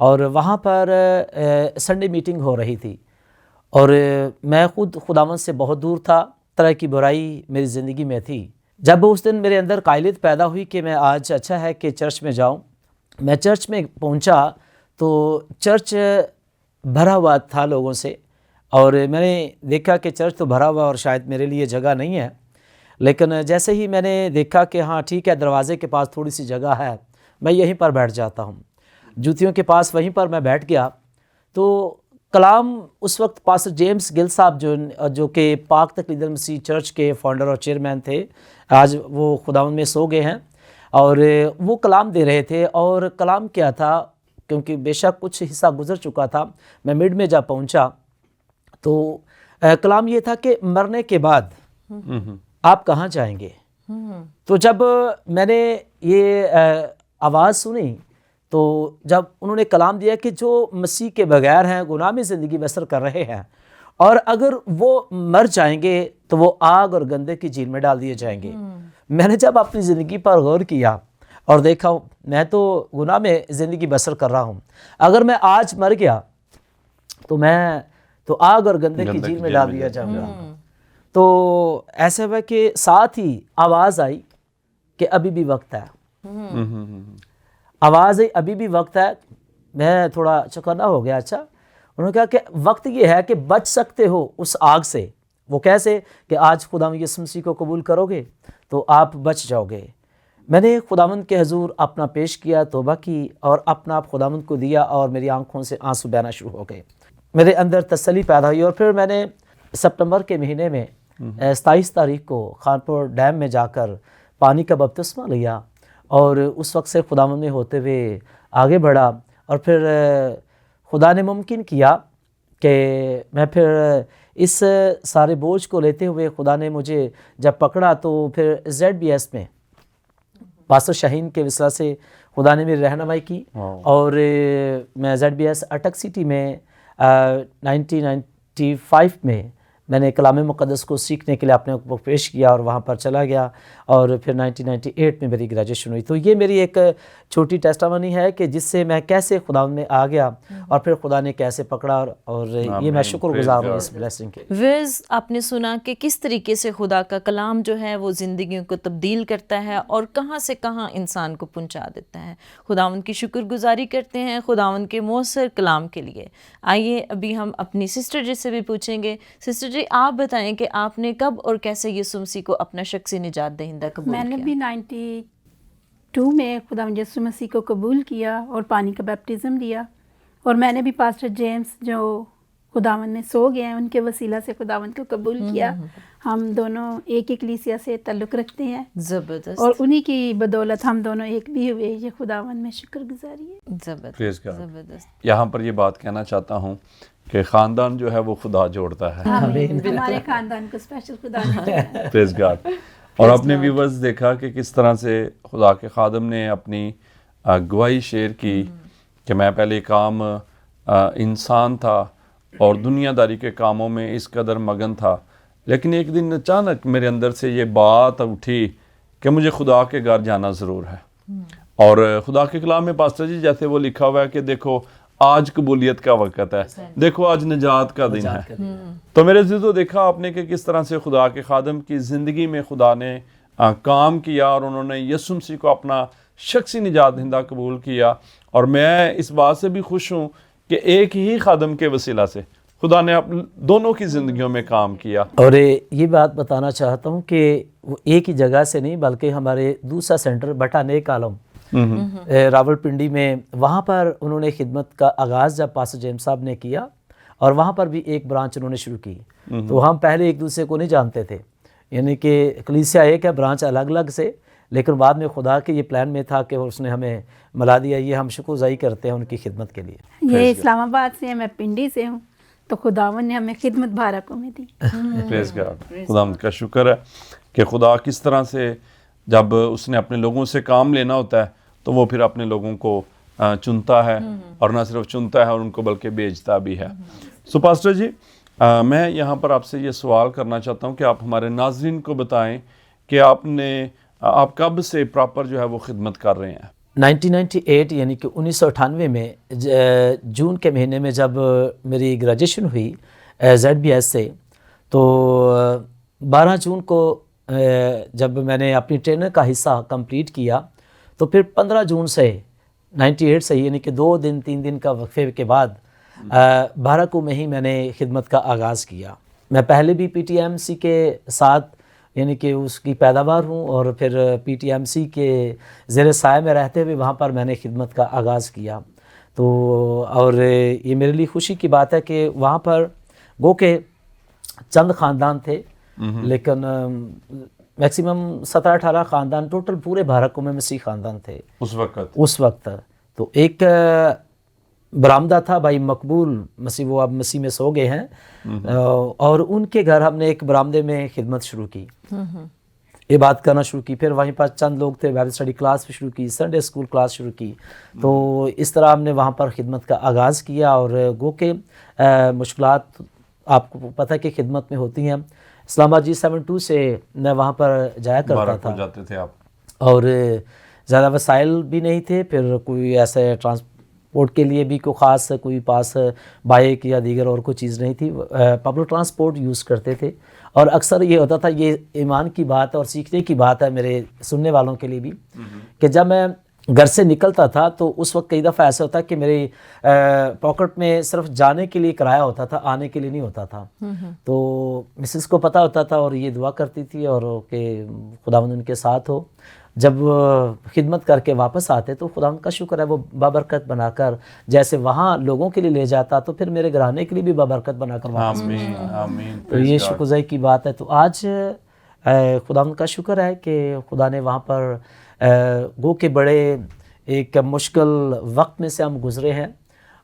اور وہاں پر Sunday meeting ہو رہی تھی، اور میں خود خداوند سے بہت دور تھا، طرح کی برائی میری زندگی میں تھی۔ جب اس دن میرے اندر قائلیت پیدا ہوئی کہ میں آج اچھا ہے کہ چرچ میں جاؤں، میں چرچ میں پہنچا تو چرچ بھرا ہوا تھا لوگوں سے، اور میں نے دیکھا کہ چرچ تو بھرا ہوا اور شاید میرے لیے جگہ نہیں ہے، لیکن جیسے ہی میں نے دیکھا کہ ہاں ٹھیک ہے، دروازے کے پاس تھوڑی سی جگہ ہے، میں یہیں پر بیٹھ جاتا ہوں، جوتیوں کے پاس وہیں پر میں بیٹھ گیا۔ تو کلام اس وقت پاسٹر جیمز گل صاحب جو کہ پاک تقلید المسیح چرچ کے فاؤنڈر اور چیئرمین تھے، آج وہ خداوند میں سو گئے ہیں، اور وہ کلام دے رہے تھے۔ اور کلام کیا تھا، کیونکہ بے شک کچھ حصہ گزر چکا تھا، میں مڈ میں جب پہنچا تو کلام یہ تھا کہ مرنے کے بعد آپ کہاں جائیں گے؟ تو جب میں نے یہ آواز سنی تو جب انہوں نے کلام دیا کہ جو مسیح کے بغیر ہیں، گناہ میں زندگی بسر کر رہے ہیں، اور اگر وہ مر جائیں گے تو وہ آگ اور گندے کی جھیل میں ڈال دیے جائیں گے۔ میں نے جب اپنی زندگی پر غور کیا اور دیکھا میں تو گناہ میں زندگی بسر کر رہا ہوں، اگر میں آج مر گیا تو میں تو آگ اور گندے کی جھیل میں ڈال دیا جاؤں گا۔ تو ایسے ہوا کہ ساتھ ہی آواز آئی کہ ابھی بھی وقت ہے، آواز آئی ابھی بھی وقت ہے۔ میں تھوڑا چوکنا ہو گیا۔ اچھا، انہوں نے کہا کہ وقت یہ ہے کہ بچ سکتے ہو اس آگ سے۔ وہ کیسے؟ کہ آج خداوند یسوع مسیح کو قبول کرو گے تو آپ بچ جاؤ گے۔ میں نے خداوند کے حضور اپنا پیش کیا، توبہ کی، اور اپنا آپ خداوند کو دیا، اور میری آنکھوں سے آنسو بہنا شروع ہو گئے، میرے اندر تسلی پیدا ہوئی۔ اور پھر میں نے سپتمبر کے مہینے میں 27 تاریخ کو خانپور ڈیم میں جا کر پانی کا بپتسمہ لیا، اور اس وقت سے خداوند میں ہوتے ہوئے آگے بڑھا۔ اور پھر خدا نے ممکن کیا کہ میں پھر اس سارے بوجھ کو لیتے ہوئے خدا نے مجھے جب پکڑا تو پھر ZBS میں پاسٹر شاہین کے وسیلہ سے خدا نے میری رہنمائی کی، اور میں ZBS اٹک سٹی میں 1995 میں میں نے کلام مقدس کو سیکھنے کے لیے اپنے کو پیش کیا، اور وہاں پر چلا گیا، اور پھر 1998 میں میری گریجویشن ہوئی۔ تو یہ میری ایک چھوٹی ٹیسٹامنی ہے کہ جس سے میں کیسے خداوند میں آ گیا، اور پھر خدا نے کیسے پکڑا، اور یہ میں شکر گزار ہوں اس بلیسنگ کے۔ ویز آپ نے سنا کہ کس طریقے سے خدا کا کلام جو ہے وہ زندگیوں کو تبدیل کرتا ہے اور کہاں سے کہاں انسان کو پہنچا دیتا ہے۔ خداوند کی شکر گزاری کرتے ہیں خداوند کے مؤثر کلام کے لیے۔ آئیے ابھی ہم اپنی سسٹر جی سے بھی پوچھیں گے۔ سسٹر جی، آپ بتائیں کہ آپ نے کب اور کیسے یسوع مسیح کو اپنا شخصی نجات دہندہ قبول کیا؟ میں نے بھی 92 میں خداوند یسوع مسیح کو قبول کیا اور پانی کا بیپٹزم لیا، اور میں نے بھی پاسٹر جیمز جو خداوند نے سو گئے ہیں ان کے وسیلہ سے خداوند کو قبول کیا۔ ہم دونوں ایک ہی کلیسیا سے تعلق رکھتے ہیں، زبردست، اور انہی کی بدولت ہم دونوں ایک بھی ہوئے۔ یہ خداوند میں شکر گزاری ہے۔ زبردست زبردست۔ یہاں پر یہ بات کہنا چاہتا ہوں کہ خاندان جو ہے وہ خدا جوڑتا ہے۔ ہمارے خاندان کو اسپیشل خدا نے جوڑا ہے۔ پریز گاڈ۔ اور اپنے ویورز دیکھا کہ کس طرح سے خدا کے خادم نے اپنی گواہی شیئر کی کہ میں پہلے ایک عام انسان تھا اور دنیا داری کے کاموں میں اس قدر مگن تھا، لیکن ایک دن اچانک میرے اندر سے یہ بات اٹھی کہ مجھے خدا کے گھر جانا ضرور ہے۔ اور خدا کے کلام میں پاسٹر جی جیسے وہ لکھا ہوا ہے کہ دیکھو آج قبولیت کا وقت ہے، دیکھو آج نجات کا دن ہے۔ تو میرے عزیزو، دیکھا آپ نے کہ کس طرح سے خدا کے خادم کی زندگی میں خدا نے کام کیا، اور انہوں نے یسوع مسیح کو اپنا شخصی نجات دہندہ قبول کیا۔ اور میں اس بات سے بھی خوش ہوں کہ ایک ہی خادم کے وسیلہ سے خدا نے دونوں کی زندگیوں میں کام کیا۔ اور یہ بات بتانا چاہتا ہوں کہ وہ ایک ہی جگہ سے نہیں بلکہ ہمارے دوسرا سینٹر بٹا نیک عالم راول پنڈی میں، وہاں پر انہوں نے خدمت کا آغاز جب پاسٹر جیمز صاحب نے کیا، اور وہاں پر بھی ایک برانچ انہوں نے شروع کی۔ تو ہم پہلے ایک دوسرے کو نہیں جانتے تھے، یعنی کہ کلیسیا ایک ہے، برانچ الگ الگ سے، لیکن بعد میں خدا کے یہ پلان میں تھا کہ اس نے ہمیں ملا دیا۔ یہ ہم شکر گزاری کرتے ہیں ان کی خدمت کے لیے۔ یہ اسلام آباد سے ہے، میں پنڈی سے ہوں، تو خداوند نے ہمیں خدمت بھارکوں میں دی۔ پریز گاڈ، خدا کا شکر ہے کہ خدا کس طرح سے جب اس نے اپنے لوگوں سے کام لینا ہوتا ہے تو وہ پھر اپنے لوگوں کو چنتا ہے، اور نہ صرف چنتا ہے اور ان کو بلکہ بھیجتا بھی ہے۔ سو پاسٹر جی، میں یہاں پر آپ سے یہ سوال کرنا چاہتا ہوں کہ آپ ہمارے ناظرین کو بتائیں کہ آپ کب سے پراپر جو ہے وہ خدمت کر رہے ہیں؟ 1998 یعنی کہ 1998 میں جون کے مہینے میں جب میری گریجویشن ہوئی ZBS سے، تو 12 جون کو جب میں نے اپنی ٹرینر کا حصہ کمپلیٹ کیا، تو پھر 15 جون سے 98 سے یعنی کہ 2 دن 3 دن کا وقفے کے بعد 12 کو میں ہی میں نے خدمت کا آغاز کیا۔ میں پہلے بھی PTMC کے ساتھ یعنی کہ اس کی پیداوار ہوں، اور پھر PTMC کے زیر سائے میں رہتے ہوئے وہاں پر میں نے خدمت کا آغاز کیا۔ تو اور یہ میرے لیے خوشی کی بات ہے کہ وہاں پر گو کہ چند خاندان تھے، لیکن میکسیمم 17-18 خاندان ٹوٹل پورے بھارت کو میں مسیح خاندان تھے اس وقت۔ تو ایک برآمدہ تھا بھائی مقبول مسیح، وہ اب مسیح میں سو گئے ہیں، اور ان کے گھر ہم نے ایک برآمدے میں خدمت شروع کی، عبادت کرنا شروع کی۔ پھر وہیں پر چند لوگ تھے، بائبل اسٹڈی کلاس بھی شروع کی، سنڈے اسکول کلاس شروع کی۔ تو اس طرح ہم نے وہاں پر خدمت کا آغاز کیا، اور گو کہ مشکلات آپ کو پتہ کہ خدمت میں ہوتی ہیں۔ اسلام آباد G72 سے میں وہاں پر جایا کرتا تھا، جاتے تھے آپ، اور زیادہ وسائل بھی نہیں تھے، پھر کوئی ایسے ٹرانسپورٹ کے لیے بھی کوئی خاص کوئی پاس بائک یا دیگر اور کوئی چیز نہیں تھی، پبلک ٹرانسپورٹ یوز کرتے تھے۔ اور اکثر یہ ہوتا تھا، یہ ایمان کی بات اور سیکھنے کی بات ہے میرے سننے والوں کے لیے بھی، کہ جب میں گھر سے نکلتا تھا تو اس وقت کئی دفعہ ایسا ہوتا کہ میری پاکٹ میں صرف جانے کے لیے کرایہ ہوتا تھا، آنے کے لیے نہیں ہوتا تھا۔ تو مسز کو پتہ ہوتا تھا، اور یہ دعا کرتی تھی اور کہ خداوند ان کے ساتھ ہو۔ جب خدمت کر کے واپس آتے تو خداوند کا شکر ہے وہ بابرکت بنا کر جیسے وہاں لوگوں کے لیے لے جاتا، تو پھر میرے گھرانے کے لیے بھی بابرکت بنا کر واپس۔ آمین آمین۔ تو یہ شکرگزاری کی بات ہے۔ تو آج خداوند کا شکر ہے کہ خدا نے وہاں پر گو کہ بڑے ایک مشکل وقت میں سے ہم گزرے ہیں،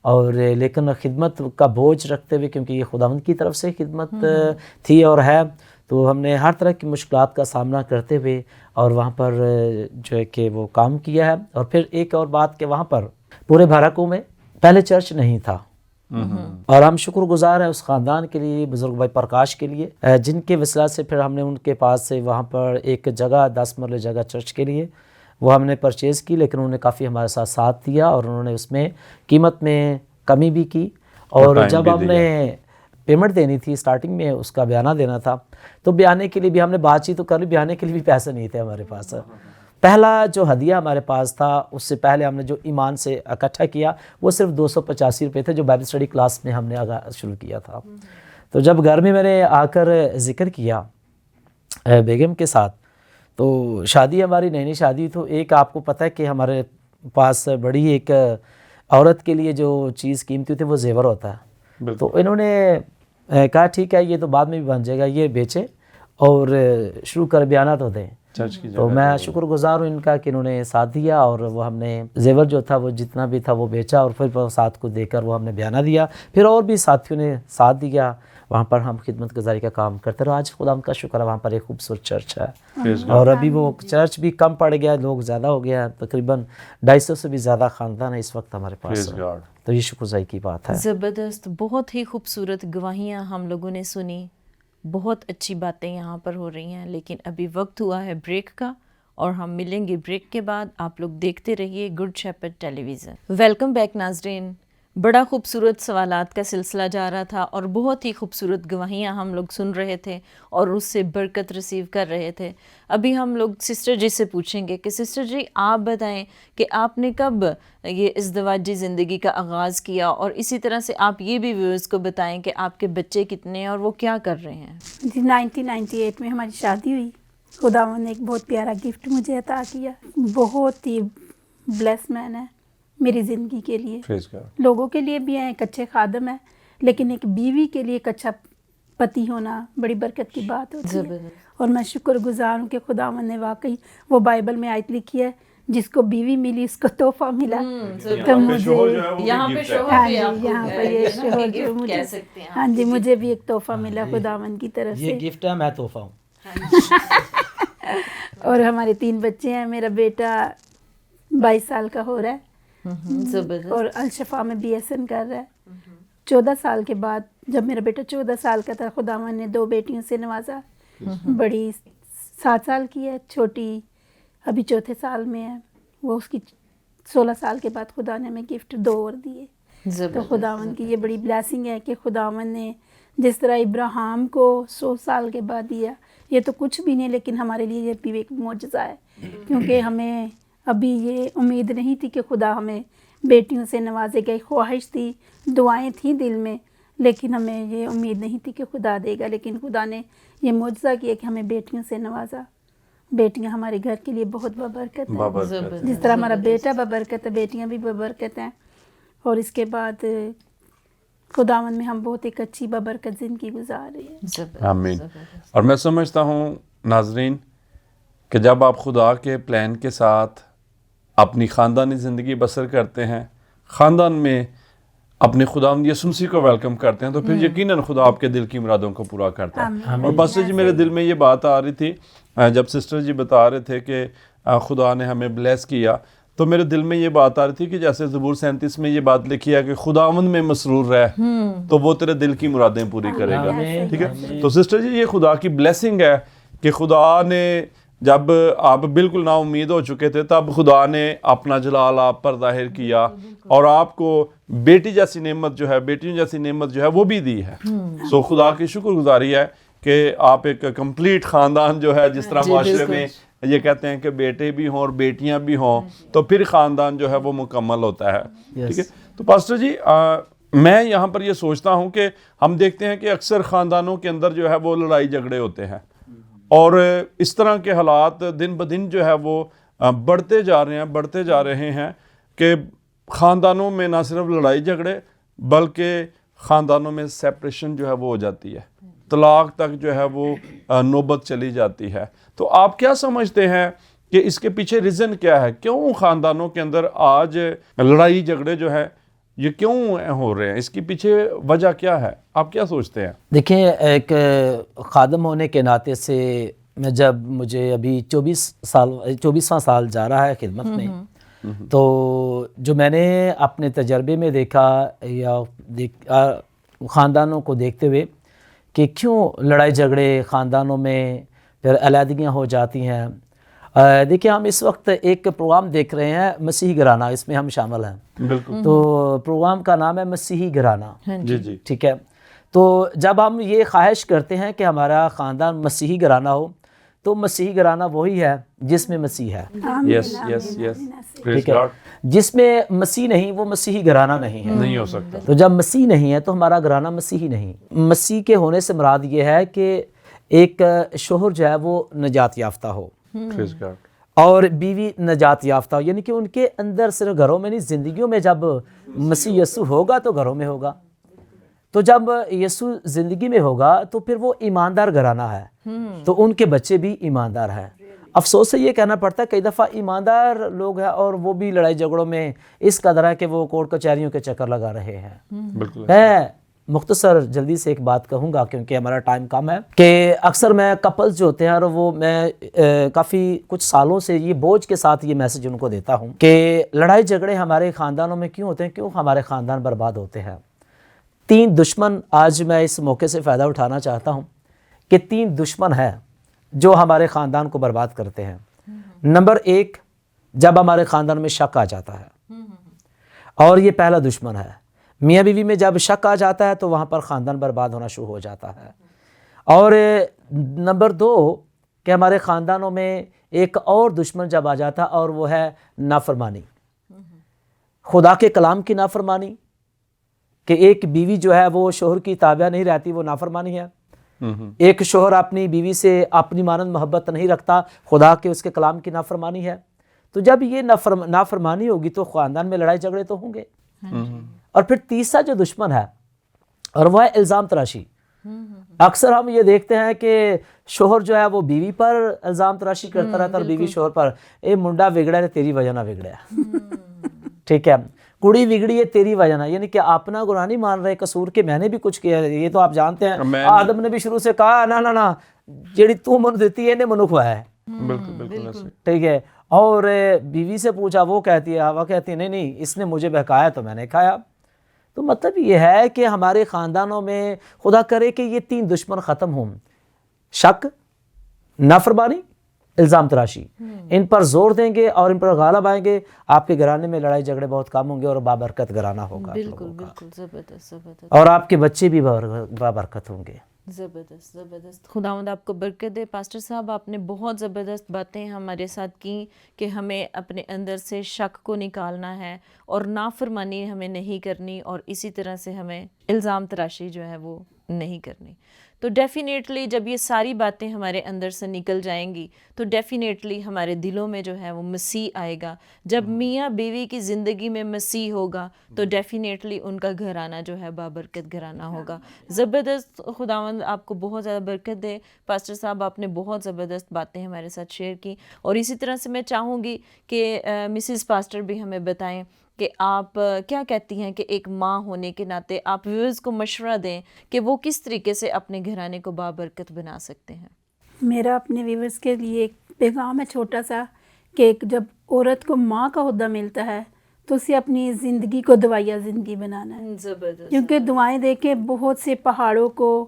اور لیکن خدمت کا بوجھ رکھتے ہوئے، کیونکہ یہ خداوند کی طرف سے خدمت تھی اور ہے، تو ہم نے ہر طرح کی مشکلات کا سامنا کرتے ہوئے اور وہاں پر جو ہے کہ وہ کام کیا ہے۔ اور پھر ایک اور بات کہ وہاں پر پورے بھارکو میں پہلے چرچ نہیں تھا، اور ہم شکر گزار ہیں اس خاندان کے لیے، بزرگ بھائی پرکاش کے لیے، جن کے وسیلہ سے پھر ہم نے ان کے پاس سے وہاں پر ایک جگہ 10 مرلے جگہ چرچ کے لیے وہ ہم نے پرچیز کی، لیکن انہوں نے کافی ہمارے ساتھ ساتھ دیا، اور انہوں نے اس میں قیمت میں کمی بھی کی، اور جب ہم نے پیمنٹ دینی تھی اسٹارٹنگ میں اس کا بیانہ دینا تھا، تو بیانے کے لیے بھی ہم نے بات چیت تو کر لی، بیانے کے لیے بھی پیسے نہیں تھے ہمارے پاس۔ پہلا جو ہدیہ ہمارے پاس تھا، اس سے پہلے ہم نے جو ایمان سے اکٹھا کیا وہ صرف 285 روپے تھے، جو بائبل اسٹڈی کلاس میں ہم نے شروع کیا تھا۔ تو جب گھر میں میں نے آ کر ذکر کیا بیگم کے ساتھ، تو شادی ہماری نئی نئی شادی، تو ایک آپ کو پتہ ہے کہ ہمارے پاس بڑی ایک عورت کے لیے جو چیز قیمتی تھی وہ زیور ہوتا ہے۔ تو انہوں نے کہا ٹھیک ہے یہ تو بعد میں بھی بن جائے گا، یہ بیچے اور شروع کر بیانہ تو دیں۔ تو میں شکر گزار ہوں ان کا کہ انہوں نے ساتھ دیا، اور وہ ہم نے زیور جو تھا وہ جتنا بھی تھا وہ بیچا، اور پھر ساتھ کو دے کر وہ ہم نے بیانہ دیا۔ پھر اور بھی ساتھیوں نے ساتھ دیا، وہاں پر ہم خدمت گزاری کا کام کرتے رہے۔ آج خدا کا شکر ہے وہاں پر ایک خوبصورت چرچ ہے، اور ابھی وہ چرچ بھی کم پڑ گیا، لوگ زیادہ ہو گیا، تقریباً 250 سے بھی زیادہ خاندان ہے اس وقت ہمارے پاس، تو یہ شکر گزاری کی بات ہے۔ زبردست، بہت ہی خوبصورت گواہیاں ہم لوگوں نے سنی، بہت اچھی باتیں یہاں پر ہو رہی ہیں، لیکن ابھی وقت ہوا ہے بریک کا، اور ہم ملیں گے بریک کے بعد۔ آپ لوگ دیکھتے رہیے گڈ شیپرڈ ٹیلی ویژن۔ ویلکم بیک ناظرین، بڑا خوبصورت سوالات کا سلسلہ جا رہا تھا، اور بہت ہی خوبصورت گواہیاں ہم لوگ سن رہے تھے اور اس سے برکت ریسیو کر رہے تھے۔ ابھی ہم لوگ سسٹر جی سے پوچھیں گے کہ سسٹر جی آپ بتائیں کہ آپ نے کب یہ ازدواجی زندگی کا آغاز کیا، اور اسی طرح سے آپ یہ بھی ویورز کو بتائیں کہ آپ کے بچے کتنے ہیں اور وہ کیا کر رہے ہیں۔ جی 1998 میں ہماری شادی ہوئی۔ خداوند نے ایک بہت پیارا گفٹ مجھے عطا کیا، بہت ہی بلیس مین ہے میری زندگی کے لیے، لوگوں کے لیے بھی ہیں، ایک اچھے خادم ہیں، لیکن ایک بیوی کے لیے ایک اچھا پتی ہونا بڑی برکت کی بات ہوتی ہے، اور میں شکر گزار ہوں کہ خداوند نے واقعی وہ بائبل میں آیت لکھی ہے، جس کو بیوی ملی اس کو تحفہ ملا۔ تو مجھے یہاں پہ یہاں پہ یہ شوہر جو مجھے، ہاں جی مجھے بھی ایک تحفہ ملا خداوند کی طرف سے، یہ گفٹ ہے، میں تحفہ ہوں۔ اور ہمارے 3 بچے ہیں، میرا بیٹا 22 سال کا ہو رہا ہے، اور الشفا میں BSN کر رہا ہے۔ 14 سال کے بعد جب میرا بیٹا 14 سال کا تھا، خداوند نے 2 بیٹیوں سے نوازا، بڑی 7 سال کی ہے، چھوٹی ابھی 4تھے سال میں ہے، وہ اس کی 16 سال کے بعد خدا نے ہمیں گفٹ 2 اور دیے. تو زبردست. خداوند کی یہ بڑی بلیسنگ ہے کہ خداوند نے جس طرح ابراہیم کو 100 سال کے بعد دیا, یہ تو کچھ بھی نہیں, لیکن ہمارے لیے یہ بھی ایک معجزہ ہے, کیونکہ ہمیں ابھی یہ امید نہیں تھی کہ خدا ہمیں بیٹیوں سے نوازے گا. خواہش تھی, دعائیں تھیں دل میں, لیکن ہمیں یہ امید نہیں تھی کہ خدا دے گا, لیکن خدا نے یہ معجزہ کیا کہ ہمیں بیٹیوں سے نوازا. بیٹیاں ہمارے گھر کے لیے بہت بابرکت ہیں. بابرکت. جس طرح ہمارا بیٹا بابرکت ہے, بیٹیاں بھی بابرکت ہیں. اور اس کے بعد خداوند میں ہم بہت ایک اچھی بابرکت زندگی گزار رہے ہیں. زبردست. آمین. اور میں سمجھتا ہوں ناظرین کہ جب آپ خدا کے پلان کے ساتھ اپنی خاندانی زندگی بسر کرتے ہیں, خاندان میں اپنے خداوند یسوع مسیح کو ویلکم کرتے ہیں, تو پھر یقیناً خدا آپ کے دل کی مرادوں کو پورا کرتا ہے. اور پاسٹر جی میرے دل میں یہ بات آ رہی تھی جب سسٹر جی بتا رہے تھے کہ خدا نے ہمیں بلیس کیا, تو میرے دل میں یہ بات آ رہی تھی کہ جیسے زبور 37 میں یہ بات لکھی ہے کہ خداوند میں مسرور رہ تو وہ تیرے دل کی مرادیں پوری کرے گا. ٹھیک ہے, تو سسٹر جی یہ خدا کی بلیسنگ ہے کہ خدا نے جب آپ بالکل نا امید ہو چکے تھے تب خدا نے اپنا جلال آپ پر ظاہر کیا اور آپ کو بیٹی جیسی نعمت جو ہے, بیٹیوں جیسی نعمت جو ہے وہ بھی دی ہے. سو خدا کی شکر گزاری ہے کہ آپ ایک کمپلیٹ خاندان جو ہے, جس طرح معاشرے میں یہ کہتے ہیں کہ بیٹے بھی ہوں اور بیٹیاں بھی ہوں تو پھر خاندان جو ہے وہ مکمل ہوتا ہے. ٹھیک ہے, تو پاسٹر جی میں یہاں پر یہ سوچتا ہوں کہ ہم دیکھتے ہیں کہ اکثر خاندانوں کے اندر جو ہے وہ لڑائی جھگڑے ہوتے ہیں, اور اس طرح کے حالات دن بدن جو ہے وہ بڑھتے جا رہے ہیں کہ خاندانوں میں نہ صرف لڑائی جھگڑے بلکہ خاندانوں میں سیپریشن جو ہے وہ ہو جاتی ہے, طلاق تک جو ہے وہ نوبت چلی جاتی ہے. تو آپ کیا سمجھتے ہیں کہ اس کے پیچھے ریزن کیا ہے, کیوں خاندانوں کے اندر آج لڑائی جھگڑے جو ہے یہ کیوں ہو رہے ہیں, اس کے پیچھے وجہ کیا ہے, آپ کیا سوچتے ہیں؟ دیکھیں, ایک خادم ہونے کے ناطے سے میں جب مجھے ابھی 24واں سال جا رہا ہے خدمت میں, تو جو میں نے اپنے تجربے میں دیکھا یا خاندانوں کو دیکھتے ہوئے کہ کیوں لڑائی جھگڑے خاندانوں میں پھر علیحدگیاں ہو جاتی ہیں. دیکھیں, ہم اس وقت ایک پروگرام دیکھ رہے ہیں مسیحی گھرانہ, اس میں ہم شامل ہیں. بالکل. تو پروگرام کا نام ہے مسیحی گھرانہ. جی جی. ٹھیک ہے, تو جب ہم یہ خواہش کرتے ہیں کہ ہمارا خاندان مسیحی گھرانہ ہو تو مسیحی گھرانہ وہی ہے جس میں مسیح ہے. یس یس یس, ٹھیک ہے, جس میں مسیح نہیں وہ مسیحی گھرانہ نہیں ہے. نہیں ہو سکتا. تو جب مسیح نہیں ہے تو ہمارا گھرانہ مسیحی نہیں. مسیح کے ہونے سے مراد یہ ہے کہ ایک شوہر جو ہے وہ نجات یافتہ ہو اور بیوی نجات یافتہ ہو, یعنی کہ ان کے اندر صرف گھروں میں نہیں, زندگیوں میں جب مسیح یسوع ہوگا تو گھروں میں ہوگا. تو جب یسوع زندگی میں ہوگا تو پھر وہ ایماندار گھرانہ ہے, تو ان کے بچے بھی ایماندار ہیں. افسوس سے یہ کہنا پڑتا ہے کئی دفعہ ایماندار لوگ ہیں اور وہ بھی لڑائی جھگڑوں میں اس قدر ہے کہ وہ کورٹ کچہریوں کے چکر لگا رہے ہیں. بالکل. میں مختصر جلدی سے ایک بات کہوں گا کیونکہ ہمارا ٹائم کم ہے, کہ اکثر میں کپلز جو ہوتے ہیں اور وہ میں کافی کچھ سالوں سے یہ بوجھ کے ساتھ یہ میسج ان کو دیتا ہوں کہ لڑائی جھگڑے ہمارے خاندانوں میں کیوں ہوتے ہیں, کیوں ہمارے خاندان برباد ہوتے ہیں. 3 دشمن, آج میں اس موقع سے فائدہ اٹھانا چاہتا ہوں کہ 3 دشمن ہیں جو ہمارے خاندان کو برباد کرتے ہیں. نمبر 1, جب ہمارے خاندان میں شک آ جاتا ہے, اور یہ پہلا دشمن ہے. میاں بیوی میں جب شک آ جاتا ہے تو وہاں پر خاندان برباد ہونا شروع ہو جاتا ہے. اور نمبر 2 کہ ہمارے خاندانوں میں ایک اور دشمن جب آ جاتا ہے اور وہ ہے نافرمانی, خدا کے کلام کی نافرمانی, کہ ایک بیوی جو ہے وہ شوہر کی تابع نہیں رہتی, وہ نافرمانی ہے. ایک شوہر اپنی بیوی سے اپنی مانند محبت نہیں رکھتا, خدا کے اس کے کلام کی نافرمانی ہے. تو جب یہ نافرمانی ہوگی تو خاندان میں لڑائی جھگڑے تو ہوں گے. اور پھر تیسرا جو دشمن ہے اور وہ ہے الزام تراشی. اکثر ہم یہ دیکھتے ہیں کہ شوہر جو ہے وہ بیوی پر الزام تراشی کرتا رہتا اور بیوی شوہر پر, اے منڈا بگڑا ہے تیری وجہ نہ بگڑیا. ٹھیک ہے, کڑی بگڑی ہے تیری وجہ نہ, یعنی کہ اپنا گناہ نہیں مان رہے قصور کہ میں نے بھی کچھ کیا. یہ تو آپ جانتے ہیں آدم نے بھی شروع سے کہا نا جیڑی تو من دیتی ہے منو کھوایا ہے. بالکل. ٹھیک ہے, اور بیوی سے پوچھا, وہ کہتی ہے, ہوا کہتی ہے نہیں اس نے مجھے بہکایا تو میں نے کھایا. تو مطلب یہ ہے کہ ہمارے خاندانوں میں خدا کرے کہ یہ 3 دشمن ختم ہوں, شک, نافرمانی الزام تراشی، ان پر زور دیں گے اور ان پر غالب آئیں گے، آپ کے گھرانے میں لڑائی جھگڑے بہت کم ہوں گے اور بابرکت گھرانہ ہوگا بالکل لوگوں کا۔ بالکل، زبردست زبردست اور آپ کے بچے بھی بابرکت ہوں گے۔ زبردست زبردست، خداوند آپ کو برکت دے۔ پاسٹر صاحب آپ نے بہت زبردست باتیں ہمارے ساتھ کی کہ ہمیں اپنے اندر سے شک کو نکالنا ہے اور نافرمانی ہمیں نہیں کرنی، اور اسی طرح سے ہمیں الزام تراشی جو ہے وہ نہیں کرنی۔ تو ڈیفینیٹلی جب یہ ساری باتیں ہمارے اندر سے نکل جائیں گی تو ڈیفینیٹلی ہمارے دلوں میں جو ہے وہ مسیح آئے گا۔ جب میاں بیوی کی زندگی میں مسیح ہوگا تو ڈیفینیٹلی ان کا گھرانہ جو ہے بابرکت گھرانہ ہوگا۔ زبردست، خداوند آپ کو بہت زیادہ برکت دے۔ پاسٹر صاحب آپ نے بہت زبردست باتیں ہمارے ساتھ شیئر کی، اور اسی طرح سے میں چاہوں گی کہ مسز پاسٹر بھی ہمیں بتائیں کہ آپ کیا کہتی ہیں کہ ایک ماں ہونے کے ناطے آپ ویورز کو مشورہ دیں کہ وہ کس طریقے سے اپنے گھرانے کو بابرکت بنا سکتے ہیں۔ میرا اپنے ویورز کے لیے ایک پیغام ہے چھوٹا سا، کہ جب عورت کو ماں کا عہدہ ملتا ہے تو اسے اپنی زندگی کو دوائیا زندگی بنانا ہے، زبردست، کیونکہ دعائیں دے کے بہت سے پہاڑوں کو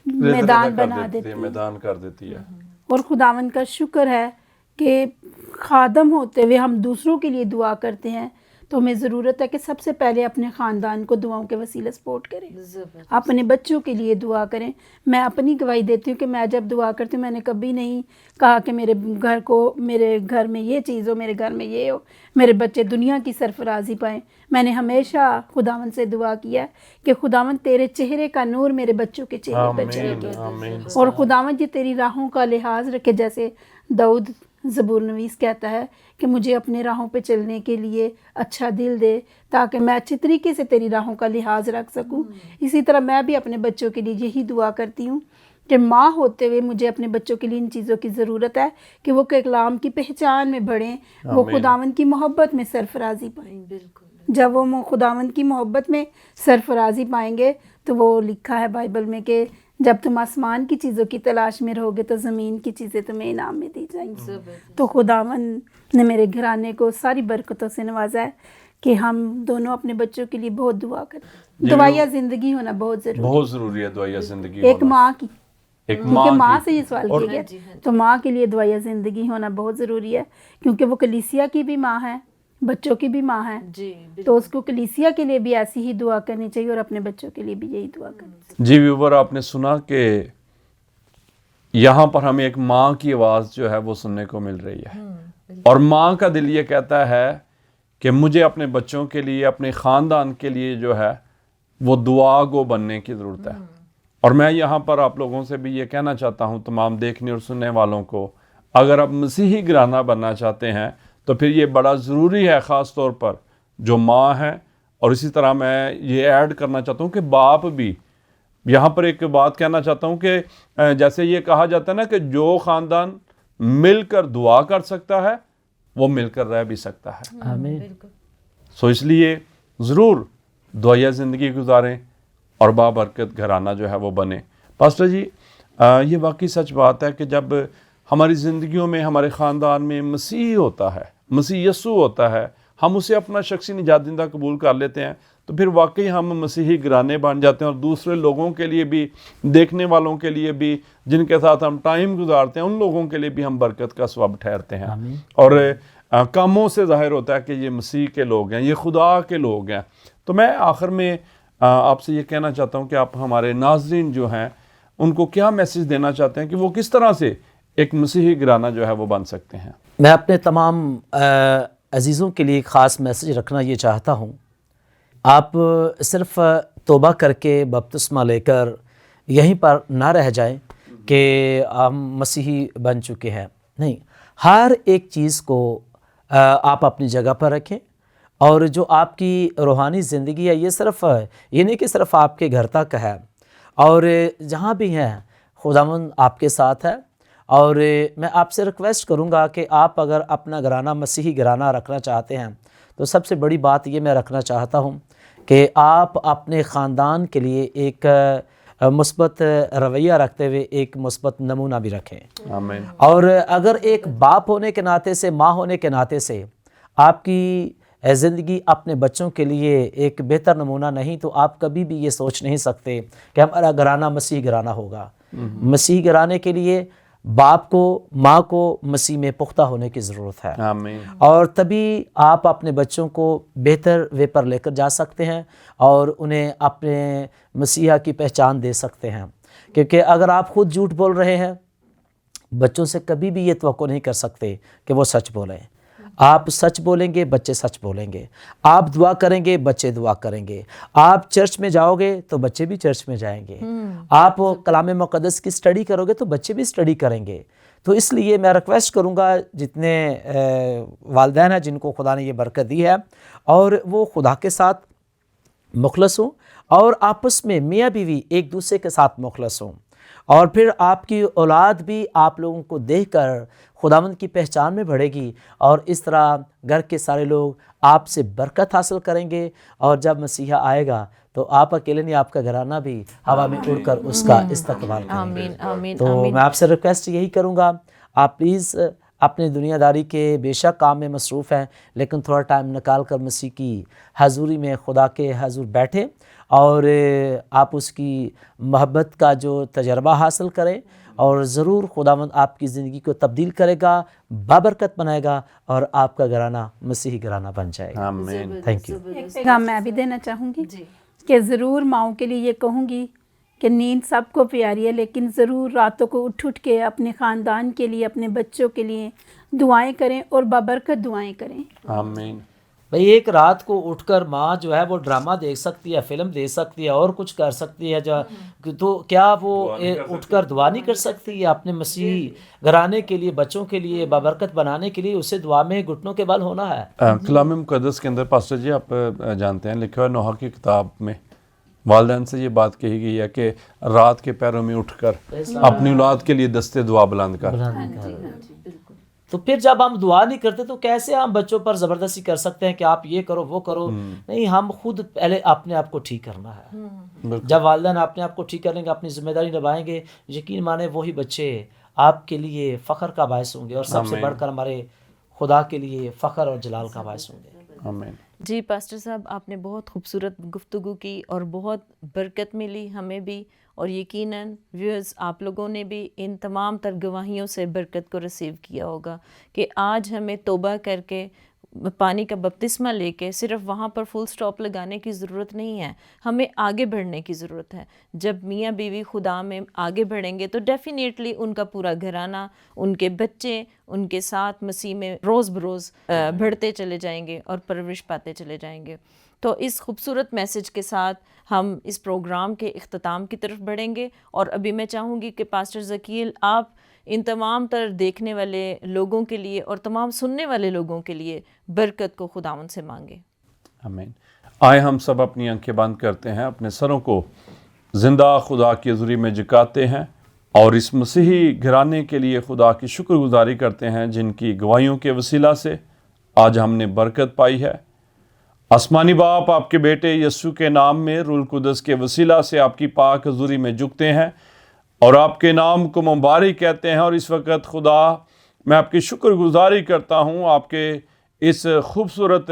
میدان بنا دیتی ہیں، میدان کر دیتی ہے۔ اور خداوند کا شکر ہے کہ خادم ہوتے ہوئے ہم دوسروں کے لیے دعا کرتے ہیں، تو ہمیں ضرورت ہے کہ سب سے پہلے اپنے خاندان کو دعاؤں کے وسیلے سپورٹ کریں، زبردست، اپنے بچوں کے لیے دعا کریں۔ میں اپنی گواہی دیتی ہوں کہ میں جب دعا کرتی ہوں میں نے کبھی نہیں کہا کہ میرے گھر میں یہ چیز ہو، میرے گھر میں یہ ہو، میرے بچے دنیا کی سرفرازی پائیں۔ میں نے ہمیشہ خداوند سے دعا کیا ہے کہ خداوند تیرے چہرے کا نور میرے بچوں کے چہرے پر چلے، اور خداوند یہ تیری راہوں کا لحاظ رکھے، جیسے داؤد زبور نویس کہتا ہے کہ مجھے اپنے راہوں پہ چلنے کے لیے اچھا دل دے تاکہ میں اچھی طریقے سے تیری راہوں کا لحاظ رکھ سکوں۔ اسی طرح میں بھی اپنے بچوں کے لیے یہی دعا کرتی ہوں کہ ماں ہوتے ہوئے مجھے اپنے بچوں کے لیے ان چیزوں کی ضرورت ہے کہ وہ کلام کی پہچان میں بڑھیں، وہ خداوند کی محبت میں سرفرازی پائیں۔ بالکل، جب وہ خداوند کی محبت میں سرفرازی پائیں گے تو وہ لکھا ہے بائبل میں کہ جب تم آسمان کی چیزوں کی تلاش میں رہو گے تو زمین کی چیزیں تمہیں انعام میں دی جائیں گی۔ تو خداوند نے میرے گھرانے کو ساری برکتوں سے نوازا ہے کہ ہم دونوں اپنے بچوں کے لیے بہت دعا کریں۔ دوائیا زندگی ہونا بہت ضروری ہے، بہت ضروری ہے دعائیا زندگی ایک ہونا۔ ماں کی، ایک کیونکہ ماں کی سے یہ سوال کیا گیا، تو ماں کے لیے دعائیا زندگی ہونا بہت ضروری ہے، کیونکہ وہ کلیسیا کی بھی ماں ہے، بچوں کی بھی ماں ہے، جی تو اس کو کلیسیا کے لیے بھی ایسی ہی دعا کرنی چاہیے اور اپنے بچوں کے لیے بھی یہی دعا کرنی چاہیے۔ جی ویور، آپ نے سنا کہ یہاں پر ہمیں ایک ماں کی آواز جو ہے وہ سننے کو مل رہی ہے، اور ماں کا دل یہ کہتا ہے کہ مجھے اپنے بچوں کے لیے، اپنے خاندان کے لیے جو ہے وہ دعا گو بننے کی ضرورت ہے۔ اور میں یہاں پر آپ لوگوں سے بھی یہ کہنا چاہتا ہوں، تمام دیکھنے اور سننے والوں کو، اگر آپ مسیحی گھرانہ بننا چاہتے ہیں تو پھر یہ بڑا ضروری ہے، خاص طور پر جو ماں ہے۔ اور اسی طرح میں یہ ایڈ کرنا چاہتا ہوں کہ باپ بھی، یہاں پر ایک بات کہنا چاہتا ہوں کہ جیسے یہ کہا جاتا ہے نا کہ جو خاندان مل کر دعا کر سکتا ہے وہ مل کر رہ بھی سکتا ہے۔ آمین۔ سو اس لیے ضرور دعائیا زندگی گزاریں اور بابرکت گھرانہ جو ہے وہ بنے۔ پاسٹر جی، یہ واقعی سچ بات ہے کہ جب ہماری زندگیوں میں، ہمارے خاندان میں مسیح ہوتا ہے، مسیح یسوع ہوتا ہے، ہم اسے اپنا شخصی نجات دہندہ قبول کر لیتے ہیں، تو پھر واقعی ہم مسیحی گھرانے بن جاتے ہیں، اور دوسرے لوگوں کے لیے بھی، دیکھنے والوں کے لیے بھی، جن کے ساتھ ہم ٹائم گزارتے ہیں، ان لوگوں کے لیے بھی ہم برکت کا سبب ٹھہرتے ہیں۔ اور کاموں سے ظاہر ہوتا ہے کہ یہ مسیح کے لوگ ہیں، یہ خدا کے لوگ ہیں۔ تو میں آخر میں آپ سے یہ کہنا چاہتا ہوں کہ آپ ہمارے ناظرین جو ہیں ان کو کیا میسج دینا چاہتے ہیں کہ وہ کس طرح سے ایک مسیحی گھرانہ جو ہے وہ بن سکتے ہیں؟ میں اپنے تمام عزیزوں کے لیے ایک خاص میسج رکھنا یہ چاہتا ہوں، آپ صرف توبہ کر کے بپتسمہ لے کر یہیں پر نہ رہ جائیں کہ ہم مسیحی بن چکے ہیں، نہیں، ہر ایک چیز کو آپ اپنی جگہ پر رکھیں، اور جو آپ کی روحانی زندگی ہے یہ نہیں کہ صرف آپ کے گھر تک ہے، اور جہاں بھی ہیں خداوند آپ کے ساتھ ہے۔ اور میں آپ سے ریکویسٹ کروں گا کہ آپ اگر اپنا گھرانہ مسیحی گھرانہ رکھنا چاہتے ہیں تو سب سے بڑی بات یہ میں رکھنا چاہتا ہوں کہ آپ اپنے خاندان کے لیے ایک مثبت رویہ رکھتے ہوئے ایک مثبت نمونہ بھی رکھیں۔ آمین۔ اور اگر ایک باپ ہونے کے ناطے سے، ماں ہونے کے ناطے سے آپ کی زندگی اپنے بچوں کے لیے ایک بہتر نمونہ نہیں، تو آپ کبھی بھی یہ سوچ نہیں سکتے کہ ہمارا گھرانہ مسیحی گھرانہ ہوگا۔ مسیحی گھرانے کے لیے باپ کو ماں کو مسیح میں پختہ ہونے کی ضرورت ہے، آمین اور تبھی آپ اپنے بچوں کو بہتر وے پر لے کر جا سکتے ہیں اور انہیں اپنے مسیحا کی پہچان دے سکتے ہیں. کیونکہ اگر آپ خود جھوٹ بول رہے ہیں، بچوں سے کبھی بھی یہ توقع نہیں کر سکتے کہ وہ سچ بولیں. آپ سچ بولیں گے، بچے سچ بولیں گے. آپ دعا کریں گے، بچے دعا کریں گے. آپ چرچ میں جاؤ گے تو بچے بھی چرچ میں جائیں گے. آپ کلام مقدس کی سٹڈی کرو گے تو بچے بھی سٹڈی کریں گے. تو اس لیے میں ریکویسٹ کروں گا جتنے والدین ہیں جن کو خدا نے یہ برکت دی ہے، اور وہ خدا کے ساتھ مخلص ہوں اور آپس میں میاں بیوی ایک دوسرے کے ساتھ مخلص ہوں، اور پھر آپ کی اولاد بھی آپ لوگوں کو دیکھ کر خداوند کی پہچان میں بڑھے گی، اور اس طرح گھر کے سارے لوگ آپ سے برکت حاصل کریں گے. اور جب مسیحا آئے گا تو آپ اکیلے نہیں، آپ کا گھرانہ بھی ہوا میں اڑ کر اس کا استقبال کریں گے. آمین آمین تو آمین. میں آپ سے ریکویسٹ یہی کروں گا، آپ پلیز اپنے دنیا داری کے بے شک کام میں مصروف ہیں، لیکن تھوڑا ٹائم نکال کر مسیح کی حضوری میں خدا کے حضور بیٹھیں، اور آپ اس کی محبت کا جو تجربہ حاصل کریں، اور ضرور خداوند آپ کی زندگی کو تبدیل کرے گا، بابرکت بنائے گا، اور آپ کا گھرانہ مسیحی گھرانہ بن جائے گا. آمین. Thank you. ایک پیغام میں بھی دینا چاہوں گی کہ ضرور ماؤں کے لیے یہ کہوں گی کہ نیند سب کو پیاری ہے، لیکن ضرور راتوں کو اٹھ کے اپنے خاندان کے لیے، اپنے بچوں کے لیے دعائیں کریں اور بابرکت دعائیں کریں. آمین. بھئی ایک رات کو اٹھ کر ماں جو ہے وہ ڈرامہ دیکھ سکتی ہے، فلم دیکھ سکتی ہے، اور کچھ کر سکتی ہے، تو کیا وہ اٹھ کر دعا نہیں کر سکتی ہے اپنے مسیحی گھرانے کے لیے، بچوں کے لیے بابرکت بنانے کے لیے؟ اسے دعا میں گھٹنوں کے بل ہونا ہے. کلام مقدس کے اندر پاسٹر جی آپ جانتے ہیں، لکھا ہے نوح کی کتاب میں والدین سے یہ بات کہی گئی ہے کہ رات کے پیروں میں اٹھ کر اپنی اولاد کے لیے دستے دعا بلند کر. تو پھر جب ہم دعا نہیں کرتے تو کیسے ہم بچوں پر زبردستی کر سکتے ہیں کہ آپ یہ کرو وہ کرو؟ نہیں، ہم خود پہلے اپنے آپ کو ٹھیک کرنا ہے. جب والدین اپنے آپ کو ٹھیک کریں گے، اپنی ذمہ داری نبھائیں گے، یقین مانیں وہی بچے آپ کے لیے فخر کا باعث ہوں گے، اور سب سے بڑھ کر ہمارے خدا کے لیے فخر اور جلال کا باعث ہوں گے. آمین. جی پاسٹر صاحب، آپ نے بہت خوبصورت گفتگو کی اور بہت برکت ملی ہمیں بھی، اور یقیناً ویورز آپ لوگوں نے بھی ان تمام تر گواہیوں سے برکت کو ریسیو کیا ہوگا کہ آج ہمیں توبہ کر کے پانی کا بپتسمہ لے کے صرف وہاں پر فل سٹاپ لگانے کی ضرورت نہیں ہے، ہمیں آگے بڑھنے کی ضرورت ہے. جب میاں بیوی خدا میں آگے بڑھیں گے تو ڈیفینیٹلی ان کا پورا گھرانہ، ان کے بچے ان کے ساتھ مسیح میں روز بروز بڑھتے چلے جائیں گے اور پرورش پاتے چلے جائیں گے. تو اس خوبصورت میسج کے ساتھ ہم اس پروگرام کے اختتام کی طرف بڑھیں گے، اور ابھی میں چاہوں گی کہ پاسٹر ذکیل آپ ان تمام تر دیکھنے والے لوگوں کے لیے اور تمام سننے والے لوگوں کے لیے برکت کو خداوند سے مانگیں. آمین. آئے ہم سب اپنی آنکھیں بند کرتے ہیں، اپنے سروں کو زندہ خدا کی حضوری میں جھکاتے ہیں، اور اس مسیحی گھرانے کے لیے خدا کی شکر گزاری کرتے ہیں جن کی گواہیوں کے وسیلہ سے آج ہم نے برکت پائی ہے. آسمانی باپ آپ کے بیٹے یسوع کے نام میں روح القدس کے وسیلہ سے آپ کی پاک حضوری میں جھکتے ہیں اور آپ کے نام کو مبارک کہتے ہیں. اور اس وقت خدا میں آپ کی شکر گزاری کرتا ہوں آپ کے اس خوبصورت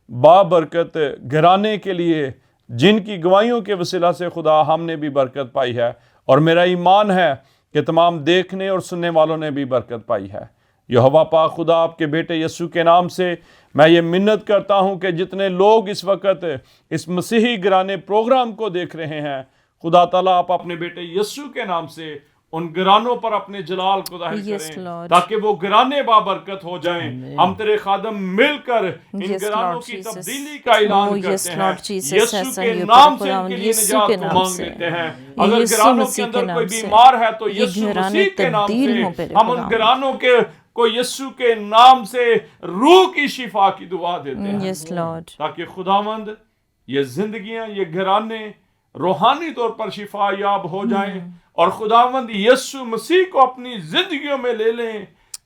بابرکت گھرانے کے لیے جن کی گواہیوں کے وسیلہ سے خدا ہم نے بھی برکت پائی ہے، اور میرا ایمان ہے کہ تمام دیکھنے اور سننے والوں نے بھی برکت پائی ہے. یہوہ پاک خدا آپ کے بیٹے یسوع کے نام سے میں یہ منت کرتا ہوں کہ جتنے لوگ اس وقت اس مسیحی گھرانے پروگرام کو دیکھ رہے ہیں، خدا تعالیٰ آپ اپنے بیٹے یسوع کے نام سے ان گھرانوں پر اپنے جلال کو ظاہر کریں تاکہ وہ گھرانے بابرکت ہو جائیں. ہم تیرے خادم مل کر ان گھرانوں کی تبدیلی کا اعلان کرتے ہیں. یسوع کے نام سے ان کے لیے نجات کو مانگ لیتے ہیں. اگر گھرانوں کے اندر کوئی بیمار ہے تو یسوع مسیح کے نام سے ہم ان گھرانوں کے کو یسوع کے نام سے روح کی شفا کی دعا دیتے ہیں تاکہ خداوند یہ زندگیاں، یہ گھرانے روحانی طور پر شفا یاب ہو جائیں، اور خداوند یسوع مسیح کو اپنی زندگیوں میں لے لیں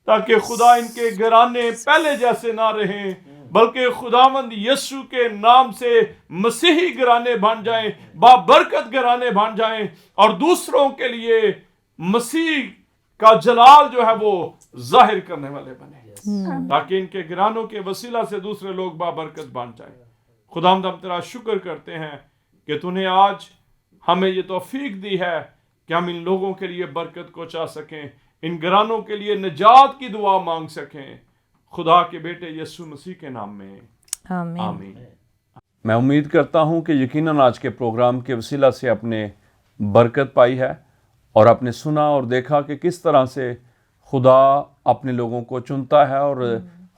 تاکہ خدا ان کے گھرانے پہلے جیسے نہ رہیں، بلکہ خداوند یسوع کے نام سے مسیحی گھرانے بن جائیں، بابرکت گھرانے بن جائیں، اور دوسروں کے لیے مسیح کا جلال جو ہے وہ ظاہر کرنے والے بنے، تاکہ ان کے گھرانوں کے وسیلہ سے دوسرے لوگ بابرکت بن جائیں. خداوند ہم تیرا شکر کرتے ہیں کہ تو نے آج ہمیں یہ توفیق دی ہے کہ ہم ان لوگوں کے لیے برکت کو چاہ سکیں، ان گھرانوں کے لیے نجات کی دعا مانگ سکیں خدا کے بیٹے یسوع مسیح کے نام میں، آمین۔ آمین۔ میں امید کرتا ہوں کہ یقیناً آج کے پروگرام کے وسیلہ سے آپ نے برکت پائی ہے اور آپ نے سنا اور دیکھا کہ کس طرح سے خدا اپنے لوگوں کو چنتا ہے، اور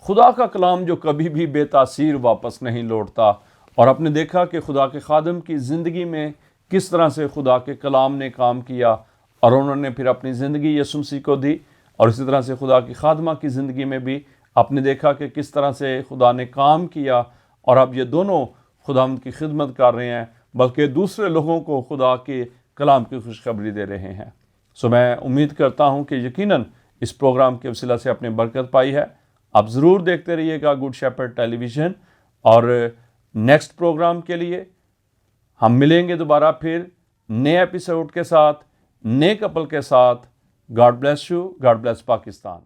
خدا کا کلام جو کبھی بھی بے تاثیر واپس نہیں لوٹتا، اور آپ نے دیکھا کہ خدا کے خادم کی زندگی میں کس طرح سے خدا کے کلام نے کام کیا اور انہوں نے پھر اپنی زندگی یسوع مسیح کو دی، اور اسی طرح سے خدا کی خادمہ کی زندگی میں بھی آپ نے دیکھا کہ کس طرح سے خدا نے کام کیا، اور اب یہ دونوں خداوند کی خدمت کر رہے ہیں بلکہ دوسرے لوگوں کو خدا کے کلام کی خوشخبری دے رہے ہیں۔ میں امید کرتا ہوں کہ یقیناً اس پروگرام کے وسیلہ سے آپ نے برکت پائی ہے۔ آپ ضرور دیکھتے رہیے گا گڈ شیپرڈ ٹیلی ویژن، اور نیکسٹ پروگرام کے لیے ہم ملیں گے دوبارہ پھر نئے ایپیسوڈ کے ساتھ، نئے کپل کے ساتھ۔ God bless you, God bless Pakistan.